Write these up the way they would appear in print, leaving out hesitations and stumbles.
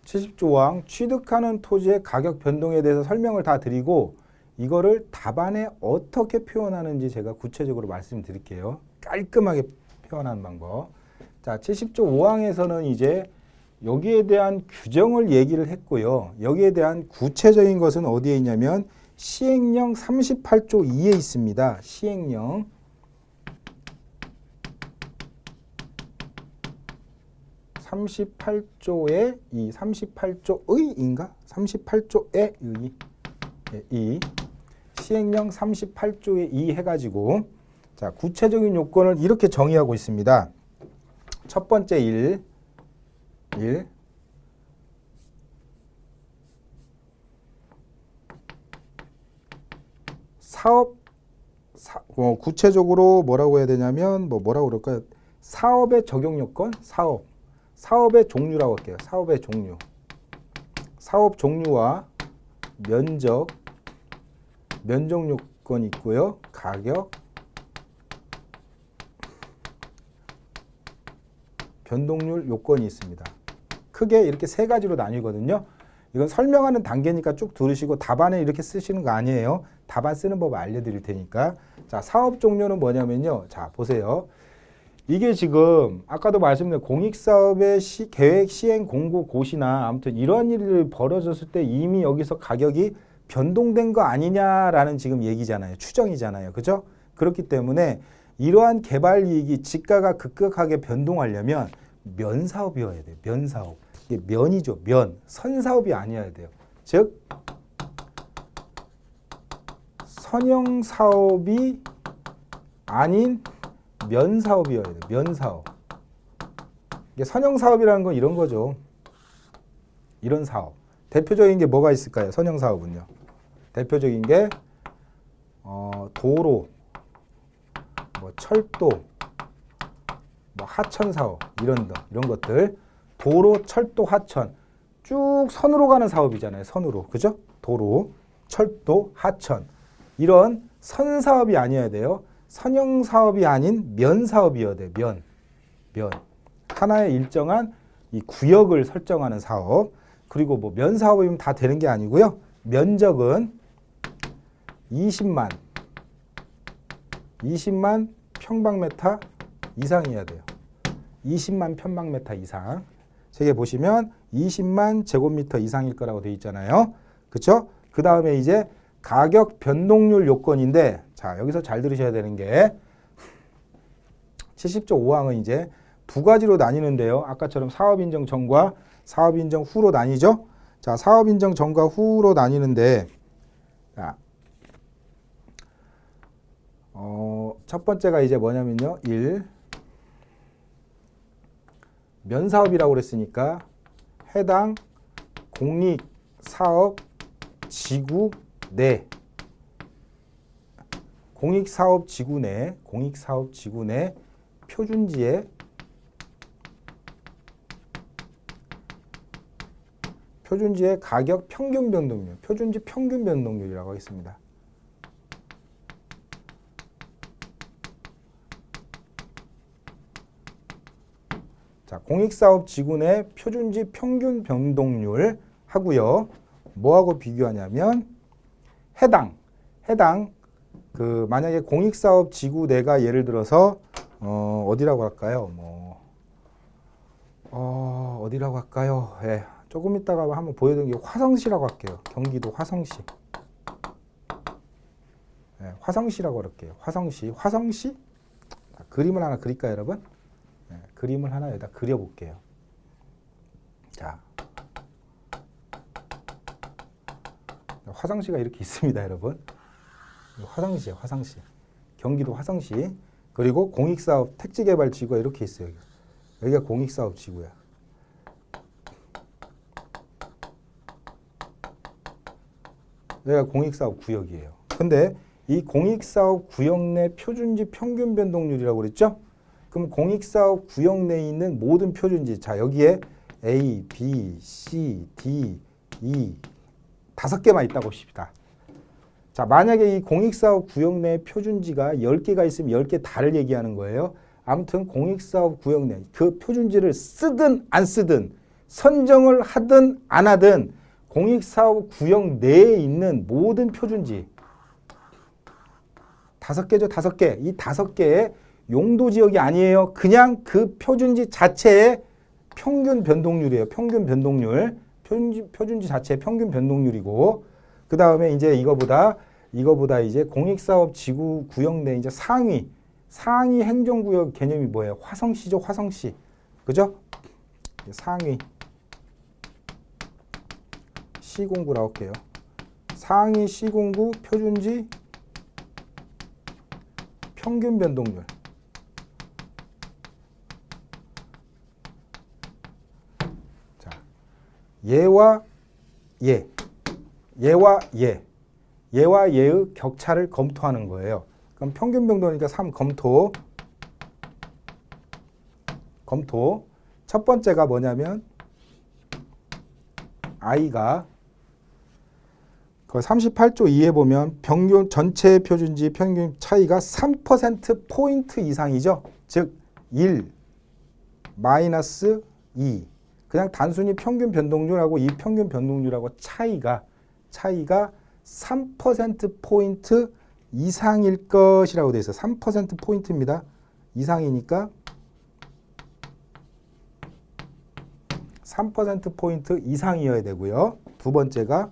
70조항 취득하는 토지의 가격 변동에 대해서 설명을 다 드리고 이거를 답안에 어떻게 표현하는지 제가 구체적으로 말씀드릴게요. 깔끔하게 표현하는 방법. 자, 70조 5항에서는 이제 여기에 대한 규정을 얘기를 했고요. 여기에 대한 구체적인 것은 어디에 있냐면 시행령 38조 2에 있습니다. 시행령 38조의 이 38조의인가? 38조의 이 시행령 38조의 2 해가지고 자 구체적인 요건을 이렇게 정의하고 있습니다. 첫 번째 1 구체적으로 뭐라고 해야 되냐면 뭐라고 그럴까요? 사업의 적용 요건, 사업의 종류라고 할게요. 사업의 종류. 사업 종류와 면적 요건이 있고요. 가격, 변동률 요건이 있습니다. 크게 이렇게 세 가지로 나뉘거든요. 이건 설명하는 단계니까 쭉 들으시고 답안에 이렇게 쓰시는 거 아니에요. 답안 쓰는 법 알려드릴 테니까. 자, 사업 종류는 뭐냐면요. 자, 보세요. 이게 지금 아까도 말씀드린 공익사업의 계획 시행 공고 고시나 아무튼 이런 일이 벌어졌을 때 이미 여기서 가격이 변동된 거 아니냐라는 지금 얘기잖아요. 추정이잖아요. 그죠? 그렇기 때문에 이러한 개발 이익이 지가가 급격하게 변동하려면 면사업이어야 돼요. 면사업. 이게 면이죠. 선사업이 아니어야 돼요. 즉 선형사업이 아닌 면사업이어야 돼요. 면사업. 이게 선형사업이라는 건 이런 거죠. 이런 사업. 대표적인 게 뭐가 있을까요? 선형사업은요. 대표적인 게 도로, 철도, 하천사업 이런 것들. 도로, 철도, 하천 쭉 선으로 가는 사업이잖아요. 선으로. 그죠? 도로, 철도, 하천 이런 선사업이 아니어야 돼요. 선형사업이 아닌 면사업이어야 돼요. 면. 하나의 일정한 이 구역을 설정하는 사업. 그리고 면사업이면 다 되는 게 아니고요. 면적은 20만 평방미터 이상이어야 돼요. 20만 평방미터 이상. 저기 보시면 20만 제곱미터 이상일 거라고 되어 있잖아요. 그렇죠? 그 다음에 이제 가격 변동률 요건인데 자 여기서 잘 들으셔야 되는 게 70조 5항은 이제 두 가지로 나뉘는데요. 아까처럼 사업인정 전과 사업인정 후로 나뉘죠. 자 사업인정 전과 후로 나뉘는데 자, 첫 번째가 이제 뭐냐면요. 1. 면사업이라고 그랬으니까 해당 공익사업지구 내 공익사업지구 내 표준지의 가격 평균 변동률, 표준지 평균 변동률이라고 하겠습니다. 자, 공익사업지구 내 표준지 평균 변동률 하고요. 뭐하고 비교하냐면 해당 만약에 공익사업지구 내가 예를 들어서 어디라고 할까요? 어디라고 할까요? 예, 조금 이따가 한번 보여드린 게 화성시라고 할게요. 경기도 화성시. 예, 화성시라고 그럴게요. 화성시. 자, 그림을 하나 그릴까요, 여러분? 예, 그림을 하나 여기다 그려볼게요. 자, 화성시가 이렇게 있습니다, 여러분. 화성시예요, 화성시. 경기도 화성시. 그리고 공익사업 택지개발지구가 이렇게 있어요. 여기가 공익사업지구야. 여기가 공익사업 구역이에요. 근데 이 공익사업 구역 내 표준지 평균 변동률이라고 그랬죠? 그럼 공익사업 구역 내에 있는 모든 표준지, 자 여기에 A, B, C, D, E 5개만 있다고 봅시다. 자, 만약에 이 공익사업 구역 내 표준지가 10개가 있으면 10개 다를 얘기하는 거예요. 아무튼 공익사업 구역 내 그 표준지를 쓰든 안 쓰든 선정을 하든 안 하든 공익사업 구역 내에 있는 모든 표준지 5개죠. 5개. 이 5개의 용도 지역이 아니에요. 그냥 그 표준지 자체의 평균 변동률이에요. 평균 변동률. 표준지 자체의 평균 변동률이고 그 다음에 이제 이거보다 이제 공익사업 지구 구역 내 이제 상위 행정구역 개념이 뭐예요? 화성시죠. 화성시. 그죠? 상위 시공구라고 할게요. 상위 시공구 표준지 평균 변동률. 자, 얘와 얘의 격차를 검토하는 거예요. 그럼 평균 변동이니까 3 검토. 첫 번째가 뭐냐면 I가 그 38조 2에 보면 평균 전체 표준지 평균 차이가 3%포인트 이상이죠. 즉 1, 마이너스 2. 그냥 단순히 평균 변동률하고 이 평균 변동률하고 차이가 3%포인트 이상일 것이라고 되어 있어요. 3%포인트입니다. 이상이니까 3%포인트 이상이어야 되고요. 두 번째가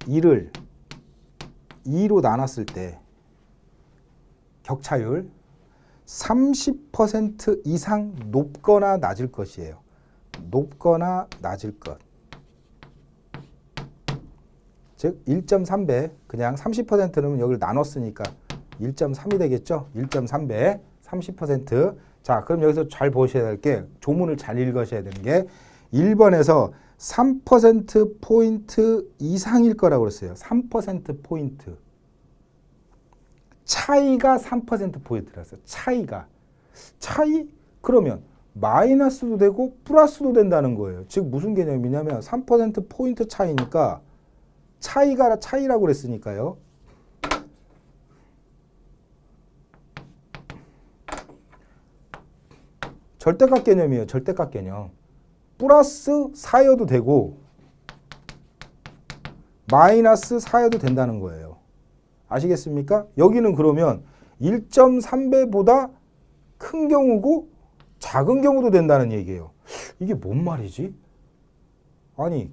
1을 2로 나눴을 때 격차율 30% 이상 높거나 낮을 것이에요. 높거나 낮을 것. 즉 1.3배 그냥 30%는 여기를 나눴으니까 1.3이 되겠죠. 1.3배 30%. 자, 그럼 여기서 잘 보셔야 될 게 조문을 잘 읽으셔야 되는 게 1번에서 3%포인트 이상일 거라고 그랬어요. 3%포인트. 차이가 3%포인트라서 차이? 그러면 마이너스도 되고 플러스도 된다는 거예요. 즉 무슨 개념이냐면 3%포인트 차이니까 차이라고 그랬으니까요. 절대값 개념이에요. 절대값 개념. 플러스 4여도 되고 마이너스 4여도 된다는 거예요. 아시겠습니까? 여기는 그러면 1.3배보다 큰 경우고 작은 경우도 된다는 얘기예요. 이게 뭔 말이지? 아니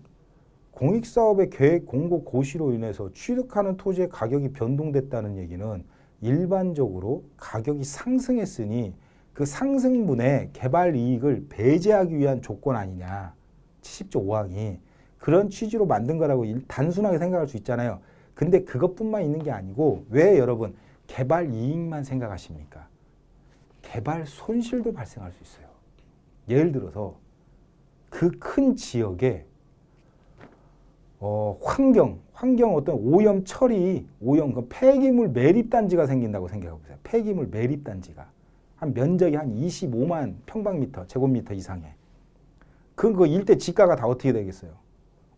공익사업의 계획 공고 고시로 인해서 취득하는 토지의 가격이 변동됐다는 얘기는 일반적으로 가격이 상승했으니 그 상승분의 개발 이익을 배제하기 위한 조건 아니냐. 70조 5항이. 그런 취지로 만든 거라고 단순하게 생각할 수 있잖아요. 근데 그것뿐만 있는 게 아니고 왜 여러분 개발 이익만 생각하십니까? 개발 손실도 발생할 수 있어요. 예를 들어서 그 큰 지역에 환경 어떤 오염 처리, 그 폐기물 매립단지가 생긴다고 생각해 보세요. 폐기물 매립단지가. 한 면적이 한 25만 평방미터, 제곱미터 이상에. 그 일대 지가가 다 어떻게 되겠어요?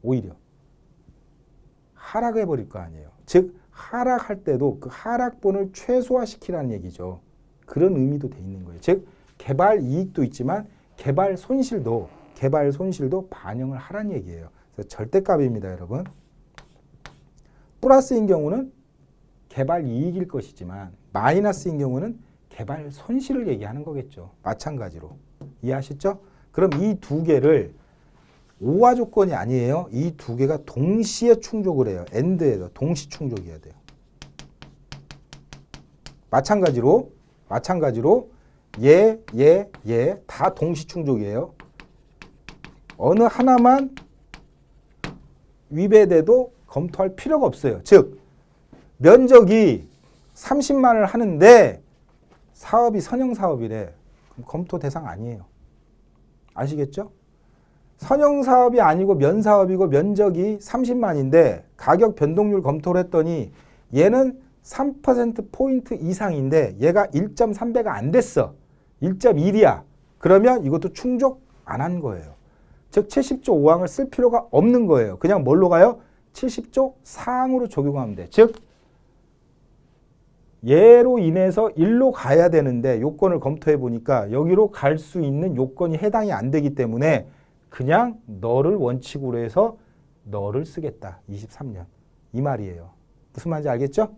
오히려 하락해버릴 거 아니에요. 즉 하락할 때도 그 하락분을 최소화시키라는 얘기죠. 그런 의미도 돼 있는 거예요. 즉 개발 이익도 있지만 개발 손실도 반영을 하라는 얘기예요. 그래서 절대값입니다, 여러분. 플러스인 경우는 개발 이익일 것이지만 마이너스인 경우는 개발 손실을 얘기하는 거겠죠. 마찬가지로. 이해하셨죠? 그럼 이 두 개를 오화 조건이 아니에요. 이 두 개가 동시에 충족을 해요. 엔드에서 동시 충족이어야 돼요. 마찬가지로 얘 다 동시 충족이에요. 어느 하나만 위배돼도 검토할 필요가 없어요. 즉 면적이 30만을 하는데 사업이 선형사업이래. 그럼 검토 대상 아니에요. 아시겠죠? 선형사업이 아니고 면사업이고 면적이 30만인데 가격 변동률 검토를 했더니 얘는 3%포인트 이상인데 얘가 1.3배가 안 됐어. 1.1이야. 그러면 이것도 충족 안 한 거예요. 즉 70조 5항을 쓸 필요가 없는 거예요. 그냥 뭘로 가요? 70조 4항으로 적용하면 돼. 즉 얘로 인해서 일로 가야 되는데 요건을 검토해 보니까 여기로 갈 수 있는 요건이 해당이 안 되기 때문에 그냥 너를 원칙으로 해서 너를 쓰겠다. 23년. 이 말이에요. 무슨 말인지 알겠죠?